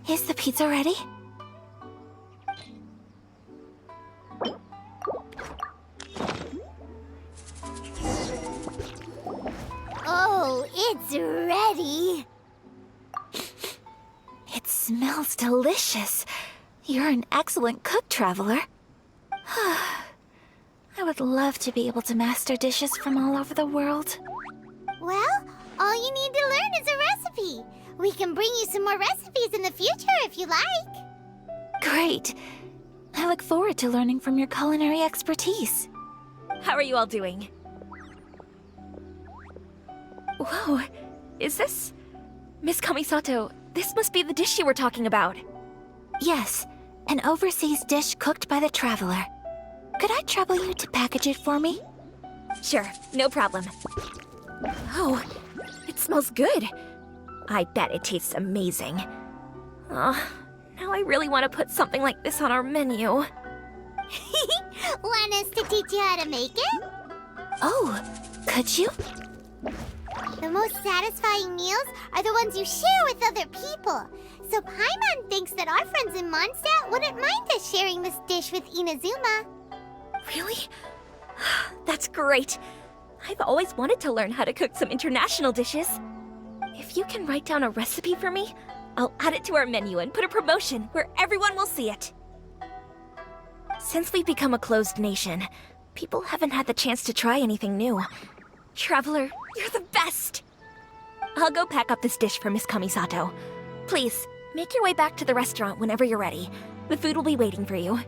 Is the pizza ready? Oh, it's ready! It smells delicious. You're an excellent cook, Traveler. I would love to be able to master dishes from all over the world. Well, all you need to learn is a recipe. We can bring you some more recipes in the future if you like. Great. I look forward to learning from your culinary expertise. How are you all doing? Whoa, is this... Miss Kamisato, this must be the dish you were talking about. Yes, an overseas dish cooked by the Traveler. Could I trouble you to package it for me? Sure, no problem. Oh, it smells good. I bet it tastes amazing. Oh, now I really want to put something like this on our menu. Want us to teach you how to make it? Oh, could you? The most satisfying meals are the ones you share with other people. So Paimon thinks that our friends in Mondstadt wouldn't mind us sharing this dish with Inazuma. Really? That's great. I've always wanted to learn how to cook some international dishes. If you can write down a recipe for me, I'll add it to our menu and put a promotion where everyone will see it. Since we've become a closed nation, people haven't had the chance to try anything new. Traveler, you're the best! I'll go pack up this dish for Miss Kamisato. Please, make your way back to the restaurant whenever you're ready. The food will be waiting for you.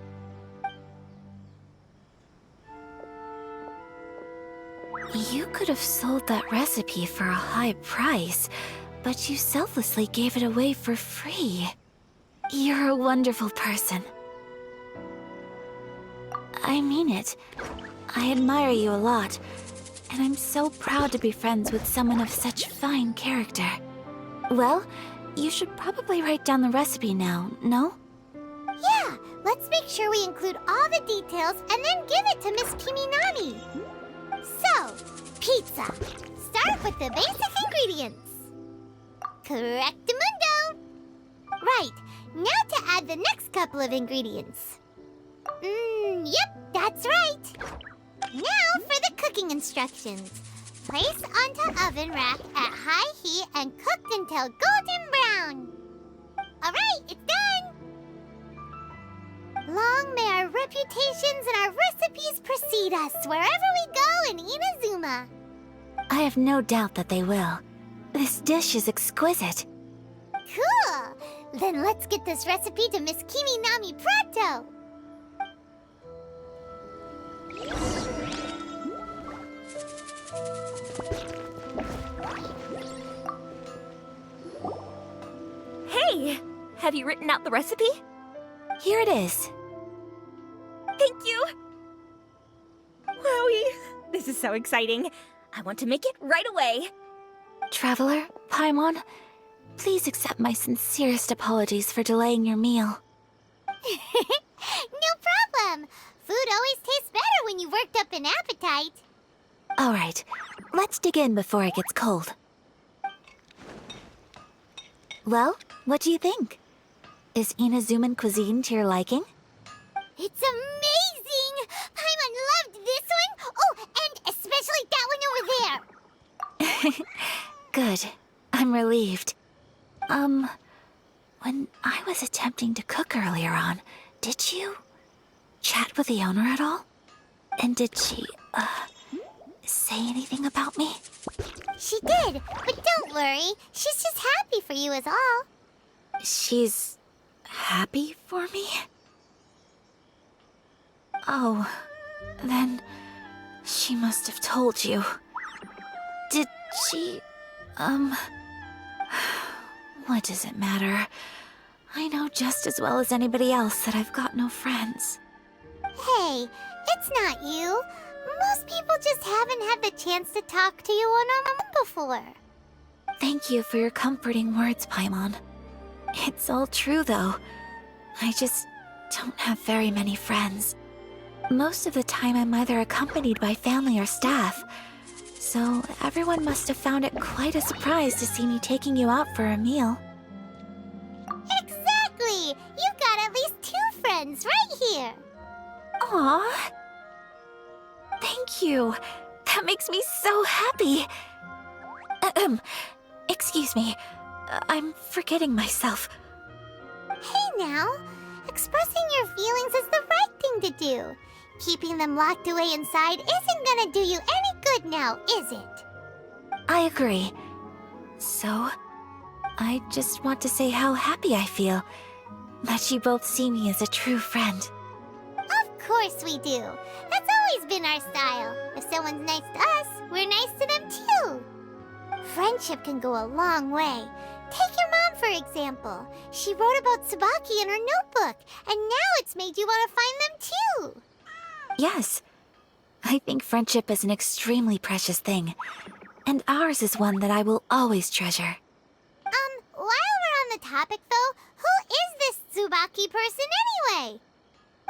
You could have sold that recipe for a high price, but you selflessly gave it away for free. You're a wonderful person. I mean it. I admire you a lot, and I'm so proud to be friends with someone of such fine character. Well, you should probably write down the recipe now, no? Yeah, let's make sure we include all the details and then give it to Miss Kiminami. So, pizza. Start with the basic ingredients. Correctamundo. Right, now to add the next couple of ingredients. Yep, that's right. Now for the cooking instructions. Place onto oven rack at high heat and cooked until golden brown. Alright, it's done! Long may our reputations and our recipes precede us wherever we go in Inazuma. I have no doubt that they will. This dish is exquisite. Cool! Then let's get this recipe to Miss Kiminami pronto! Hey! Have you written out the recipe? Here it is. Thank you! Wowie! This is so exciting. I want to make it right away. Traveler, Paimon, please accept my sincerest apologies for delaying your meal. No right. Alright, let's dig in before it gets cold. Well, what do you think? Is Inazuman cuisine to your liking? It's amazing! Paimon loved this one! Oh, and especially that one over there! Good. I'm relieved. When I was attempting to cook earlier on, did you chat with the owner at all? And did she, say anything about me? She did, but don't worry. She's just happy for you is all. She's happy for me? Oh, then she must have told you. Did she, what does it matter? I know just as well as anybody else that I've got no friends. Hey, it's not you. Most people just haven't had the chance to talk to you one-on-one before. Thank you for your comforting words, Paimon. It's all true, though. I just don't have very many friends. Most of the time, I'm either accompanied by family or staff. So everyone must have found it quite a surprise to see me taking you out for a meal. Exactly! You've got at least 2 friends right here. Aww. Thank you. That makes me so happy. Excuse me. I'm forgetting myself. Hey now, expressing your feelings is the right thing to do. Keeping them locked away inside isn't gonna do you any good now, is it? I agree. So, I just want to say how happy I feel that you both see me as a true friend. Of course we do. That's always been our style. If someone's nice to us, we're nice to them too. Friendship can go a long way. Take your mom, for example. She wrote about Tsubaki in her notebook, and now it's made you want to find them too. Yes. I think friendship is an extremely precious thing. And ours is one that I will always treasure. While we're on the topic though, who is this Tsubaki person anyway?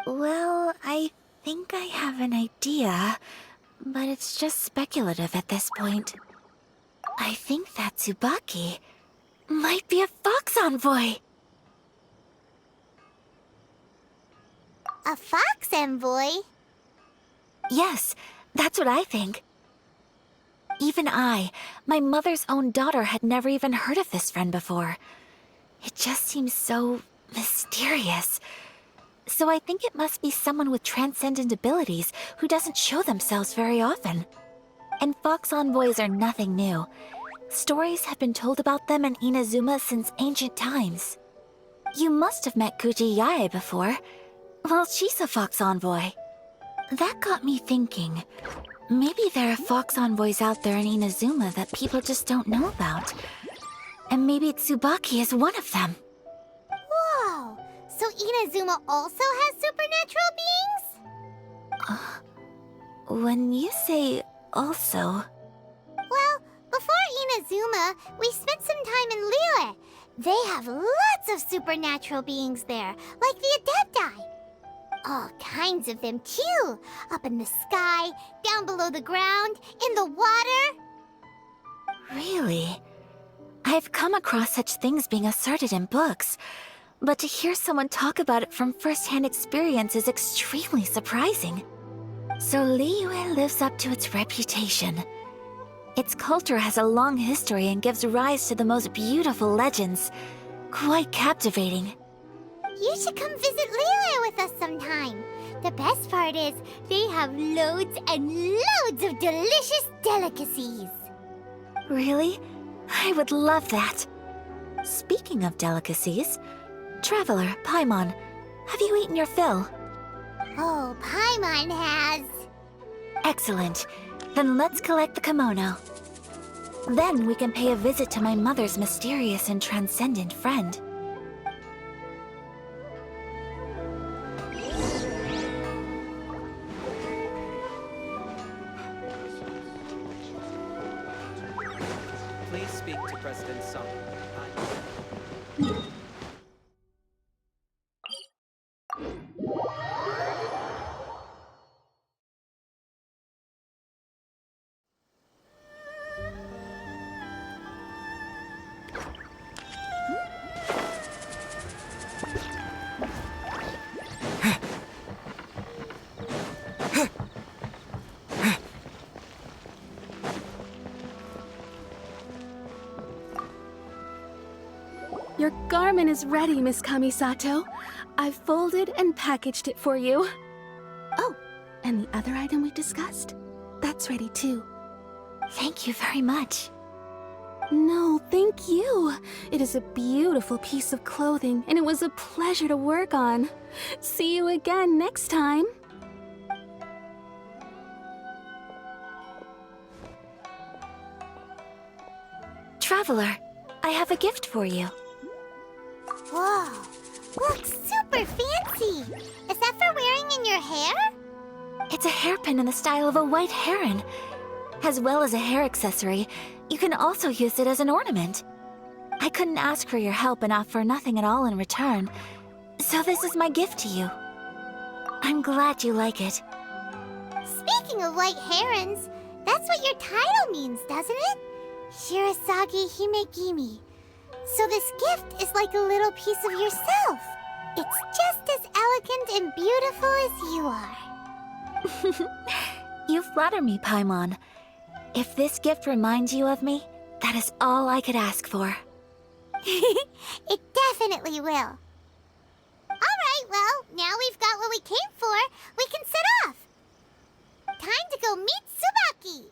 Well, I think I have an idea, but it's just speculative at this point. I think that Tsubaki might be a fox envoy. A fox envoy? Yes, that's what I think. Even I, my mother's own daughter, had never even heard of this friend before. It just seems so mysterious. So I think it must be someone with transcendent abilities who doesn't show themselves very often. And fox envoys are nothing new. Stories have been told about them in Inazuma since ancient times. You must have met Kuji Yae before. Well, she's a fox envoy. That got me thinking. Maybe there are fox envoys out there in Inazuma that people just don't know about. And maybe Tsubaki is one of them. Whoa! So Inazuma also has supernatural beings? When you say also... Well, before Inazuma, we spent some time in Liyue. They have lots of supernatural beings there, like the Adepti. All kinds of them, too. Up in the sky, down below the ground, in the water. Really? I've come across such things being asserted in books, but to hear someone talk about it from first-hand experience is extremely surprising. So Liyue lives up to its reputation. Its culture has a long history and gives rise to the most beautiful legends. Quite captivating. You should come visit Liyue with us sometime. The best part is, they have loads and loads of delicious delicacies. Really? I would love that. Speaking of delicacies, Traveler, Paimon, have you eaten your fill? Oh, Paimon has. Excellent. Then let's collect the kimono. Then we can pay a visit to my mother's mysterious and transcendent friend. Please speak to President Sung. Your garment is ready, Miss Kamisato. I've folded and packaged it for you. Oh, and the other item we discussed? That's ready too. Thank you very much. No, thank you. It is a beautiful piece of clothing, and it was a pleasure to work on. See you again next time. Traveler, I have a gift for you. Whoa, looks super fancy. Is that for wearing in your hair? It's a hairpin in the style of a white heron. As well as a hair accessory, you can also use it as an ornament. I couldn't ask for your help and offer nothing at all in return, so this is my gift to you. I'm glad you like it. Speaking of white herons, that's what your title means, doesn't it? Shirasagi Himegimi. So this gift is like a little piece of yourself. It's just as elegant and beautiful as you are. You flatter me, Paimon. If this gift reminds you of me, that is all I could ask for. It definitely will. Alright, well, now we've got what we came for, we can set off. Time to go meet Tsubaki.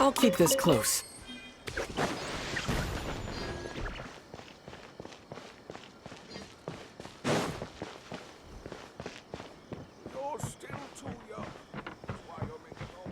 I'll keep this close. You're still too young. That's why you're making all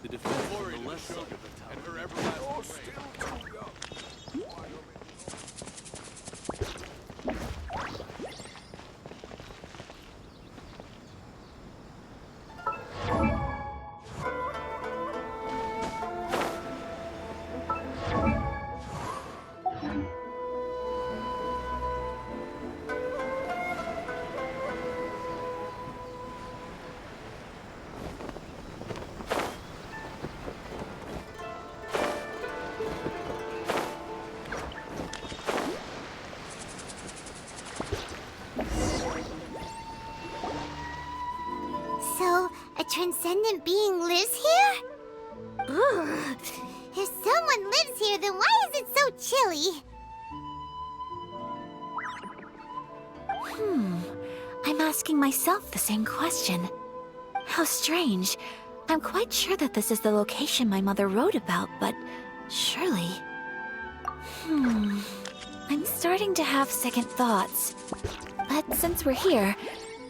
The defense on the left side of the tower. And her everlasting You're still too young. Why am So, a transcendent being lives here? Ugh. If someone lives here, then why is it so chilly? I'm asking myself the same question. How strange. I'm quite sure that this is the location my mother wrote about, but surely... I'm starting to have second thoughts. But since we're here,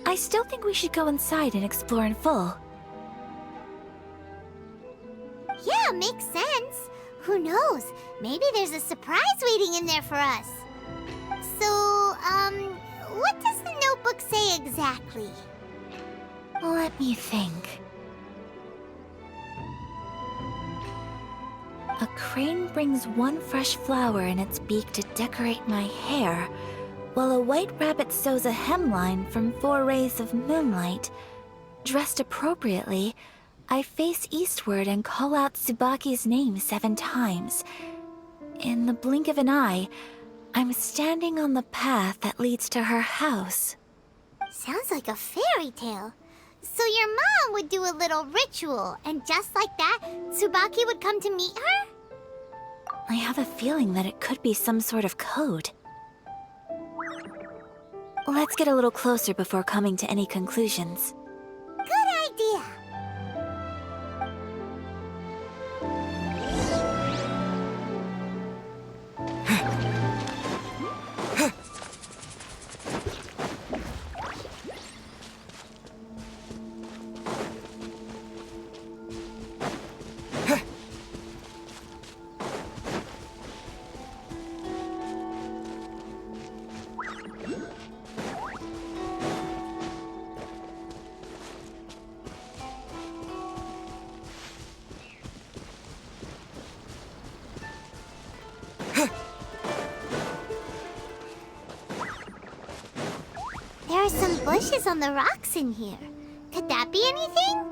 I still think we should go inside and explore in full. Yeah, makes sense. Who knows? Maybe there's a surprise waiting in there for us. So, what does the notebook say exactly? Let me think. A crane brings one fresh flower in its beak to decorate my hair, while a white rabbit sews a hemline from 4 rays of moonlight. Dressed appropriately, I face eastward and call out Tsubaki's name 7 times. In the blink of an eye, I'm standing on the path that leads to her house. Sounds like a fairy tale. So your mom would do a little ritual, and just like that, Tsubaki would come to meet her? I have a feeling that it could be some sort of code. Let's get a little closer before coming to any conclusions. Good idea. There are some bushes on the rocks in here. Could that be anything?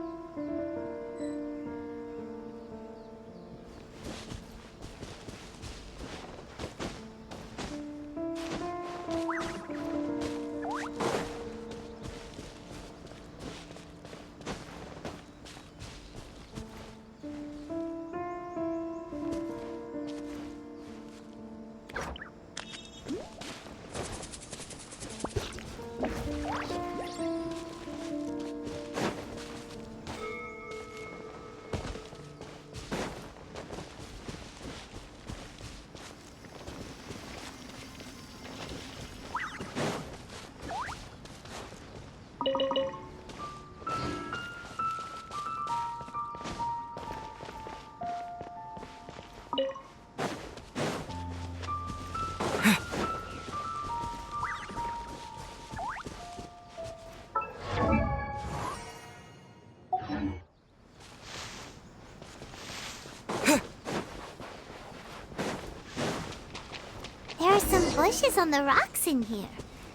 There are some bushes on the rocks in here.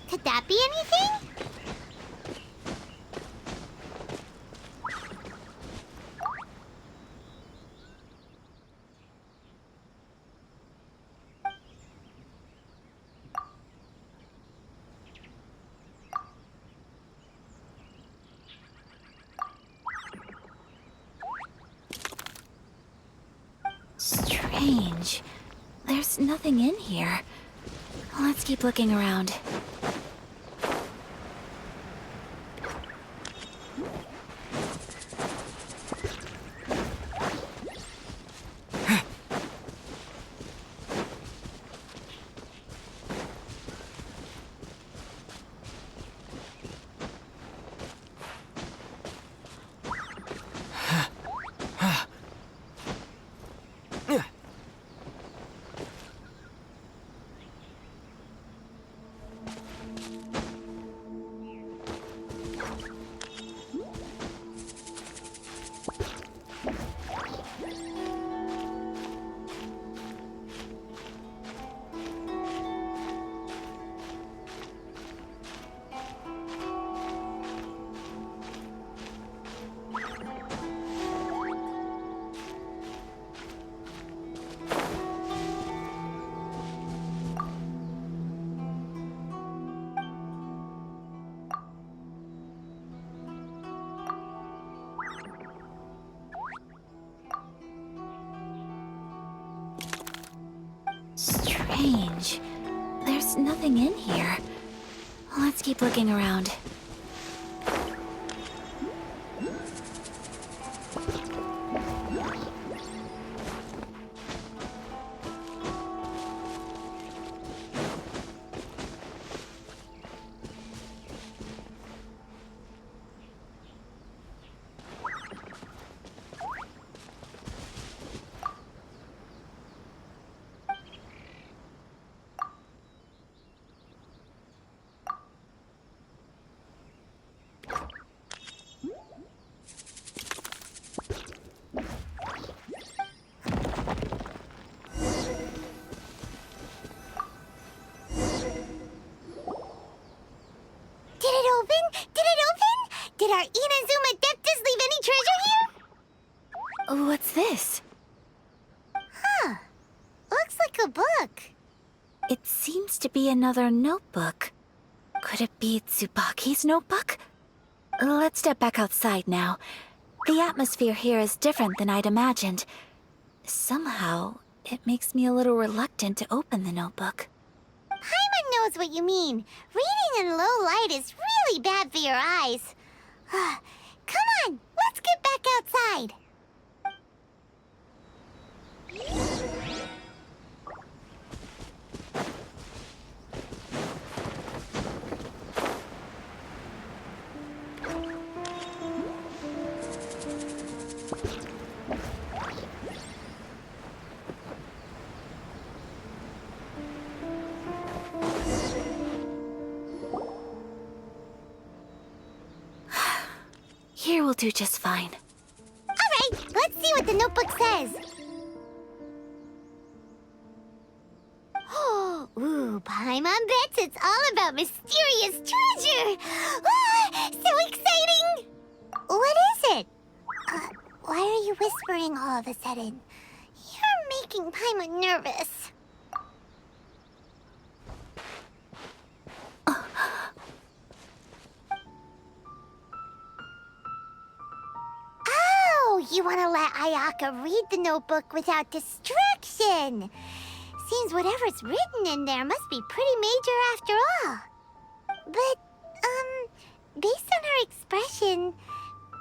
Could that be anything? Strange. There's nothing in here. Let's keep looking around. Strange. There's nothing in here. Let's keep looking around. Did our Inazuma Adeptus leave any treasure here? What's this? Huh. Looks like a book. It seems to be another notebook. Could it be Tsubaki's notebook? Let's step back outside now. The atmosphere here is different than I'd imagined. Somehow, it makes me a little reluctant to open the notebook. Paimon knows what you mean. Reading in low light is really bad for your eyes. Come on, let's get back outside. Here will do just fine. All right, let's see what the notebook says. Ooh, Paimon bets it's all about mysterious treasure. Ah, so exciting! What is it? Why are you whispering all of a sudden? You're making Paimon nervous. You want to let Ayaka read the notebook without distraction. Seems whatever's written in there must be pretty major after all. But, based on her expression,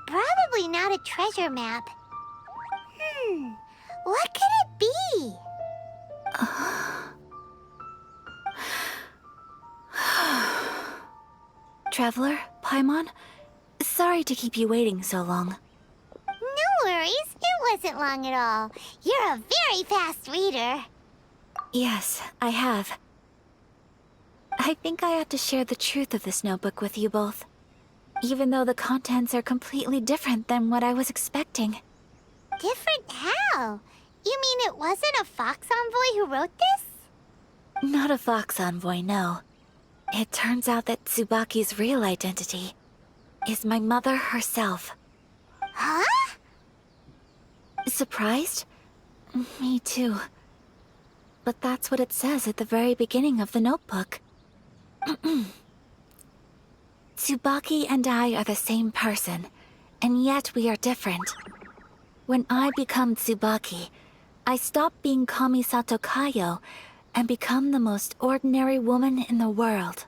probably not a treasure map. What could it be? Traveler, Paimon, sorry to keep you waiting so long. No worries, it wasn't long at all. You're a very fast reader. Yes, I have. I think I have to share the truth of this notebook with you both. Even though the contents are completely different than what I was expecting. Different how? You mean it wasn't a Fox Envoy who wrote this? Not a Fox Envoy, no. It turns out that Tsubaki's real identity is my mother herself. Huh? Surprised? Me too. But that's what it says at the very beginning of the notebook. Tsubaki and I are the same person, and yet we are different. When I become Tsubaki, I stop being Kamisato Kayo and become the most ordinary woman in the world.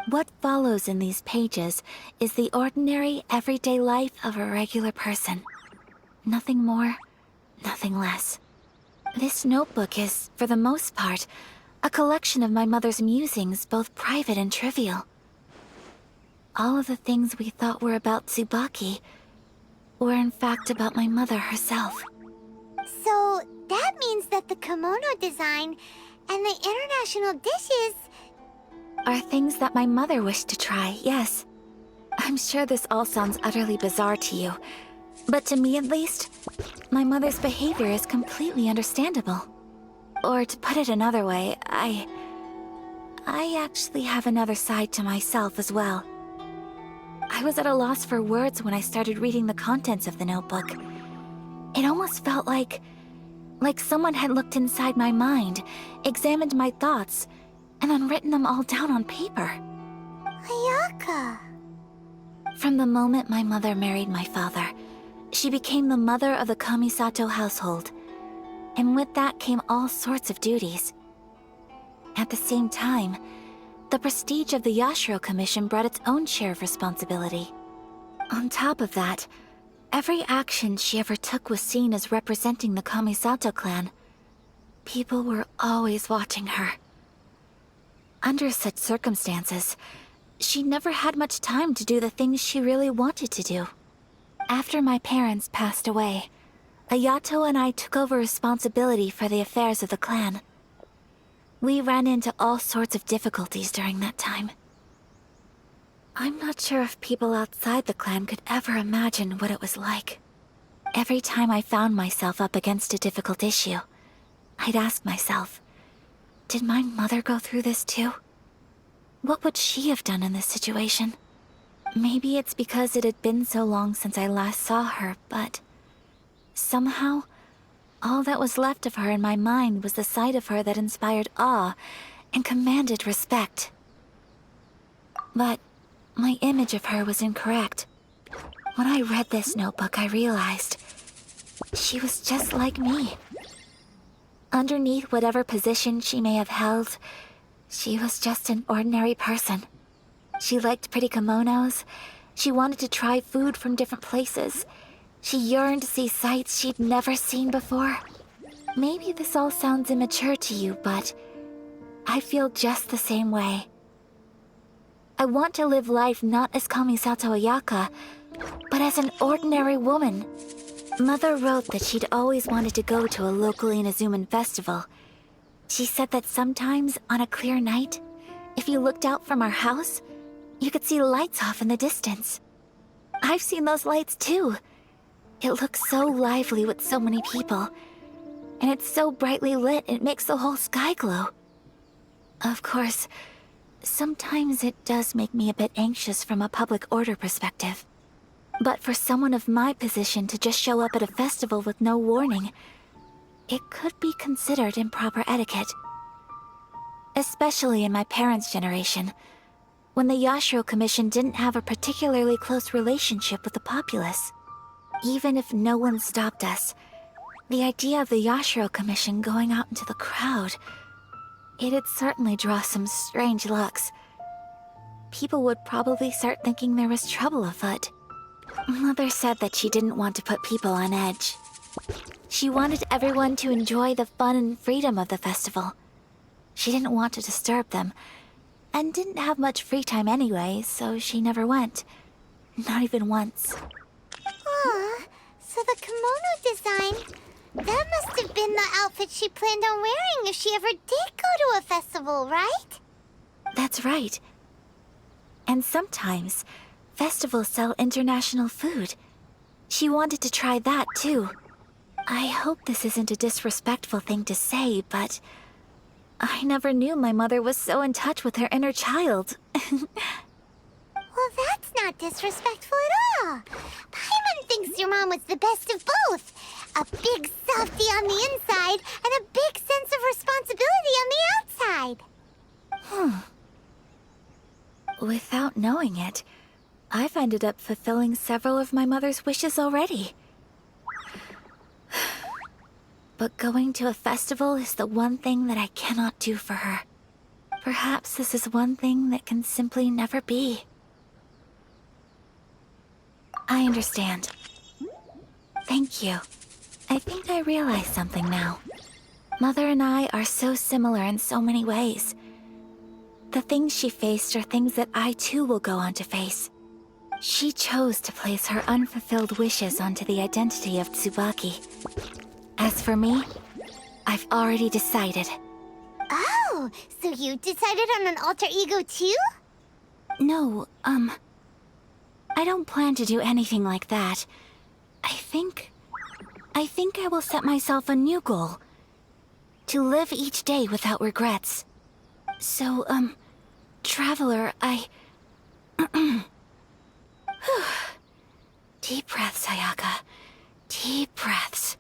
What follows in these pages is the ordinary, everyday life of a regular person. Nothing more, nothing less. This notebook is, for the most part, a collection of my mother's musings, both private and trivial. All of the things we thought were about Tsubaki were in fact about my mother herself. So that means that the kimono design and the international dishes Are things that my mother wished to try, yes. I'm sure this all sounds utterly bizarre to you, but to me at least, my mother's behavior is completely understandable. Or to put it another way, I actually have another side to myself as well. I was at a loss for words when I started reading the contents of the notebook. It almost felt like someone had looked inside my mind, examined my thoughts, and then written them all down on paper. Ayaka. From the moment my mother married my father, she became the mother of the Kamisato household. And with that came all sorts of duties. At the same time, the prestige of the Yashiro Commission brought its own share of responsibility. On top of that, every action she ever took was seen as representing the Kamisato clan. People were always watching her. Under such circumstances, she never had much time to do the things she really wanted to do. After my parents passed away, Ayato and I took over responsibility for the affairs of the clan. We ran into all sorts of difficulties during that time. I'm not sure if people outside the clan could ever imagine what it was like. Every time I found myself up against a difficult issue, I'd ask myself, did my mother go through this too? What would she have done in this situation? Maybe it's because it had been so long since I last saw her, but somehow, all that was left of her in my mind was the side of her that inspired awe and commanded respect. But my image of her was incorrect. When I read this notebook, I realized she was just like me. Underneath whatever position she may have held, she was just an ordinary person. She liked pretty kimonos. She wanted to try food from different places. She yearned to see sights she'd never seen before. Maybe this all sounds immature to you, but I feel just the same way. I want to live life not as Kamisato Ayaka, but as an ordinary woman. Mother wrote that she'd always wanted to go to a local Inazuman festival. She said that sometimes, on a clear night, if you looked out from our house, you could see lights off in the distance. I've seen those lights too. It looks so lively with so many people, and it's so brightly lit it makes the whole sky glow. Of course, sometimes it does make me a bit anxious from a public order perspective. But for someone of my position to just show up at a festival with no warning, it could be considered improper etiquette. Especially in my parents' generation, when the Yashiro Commission didn't have a particularly close relationship with the populace. Even if no one stopped us, the idea of the Yashiro Commission going out into the crowd, it'd certainly draw some strange looks. People would probably start thinking there was trouble afoot. Mother said that she didn't want to put people on edge. She wanted everyone to enjoy the fun and freedom of the festival. She didn't want to disturb them, and didn't have much free time anyway, so she never went. Not even once. Aw, so the kimono design, that must have been the outfit she planned on wearing if she ever did go to a festival, right? That's right. And sometimes, festivals sell international food. She wanted to try that too. I hope this isn't a disrespectful thing to say, but I never knew my mother was so in touch with her inner child. Well, that's not disrespectful at all. Paimon thinks your mom was the best of both. A big softy on the inside and a big sense of responsibility on the outside. Without knowing it, I've ended up fulfilling several of my mother's wishes already. But going to a festival is the one thing that I cannot do for her. Perhaps this is one thing that can simply never be. I understand. Thank you. I think I realize something now. Mother and I are so similar in so many ways. The things she faced are things that I too will go on to face. She chose to place her unfulfilled wishes onto the identity of Tsubaki. As for me, I've already decided. Oh, so you decided on an alter ego too? No, I don't plan to do anything like that. I think I will set myself a new goal. To live each day without regrets. So, Traveler, Deep breaths, Ayaka. Deep breaths.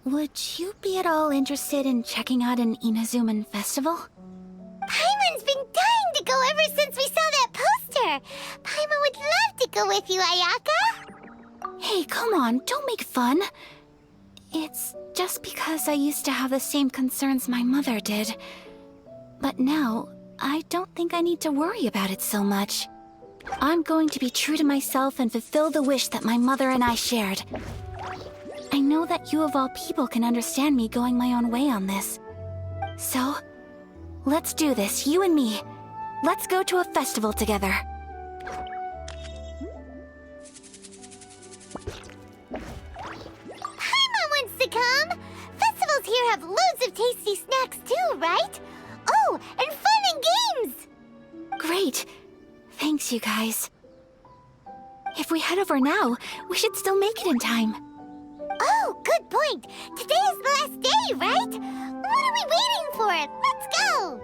Would you be at all interested in checking out an Inazuman festival? Paimon's been dying to go ever since we saw that poster. Paimon would love to go with you, Ayaka. Hey, come on, don't make fun. It's just because I used to have the same concerns my mother did. But now, I don't think I need to worry about it so much. I'm going to be true to myself and fulfill the wish that my mother and I shared. I know that you of all people can understand me going my own way on this. So, let's do this, you and me. Let's go to a festival together. Paimon wants to come! Festivals here have loads of tasty snacks too, right? Oh, and fun and games! Great. Thanks, you guys. If we head over now, we should still make it in time. Oh, good point! Today is the last day, right? What are we waiting for? Let's go!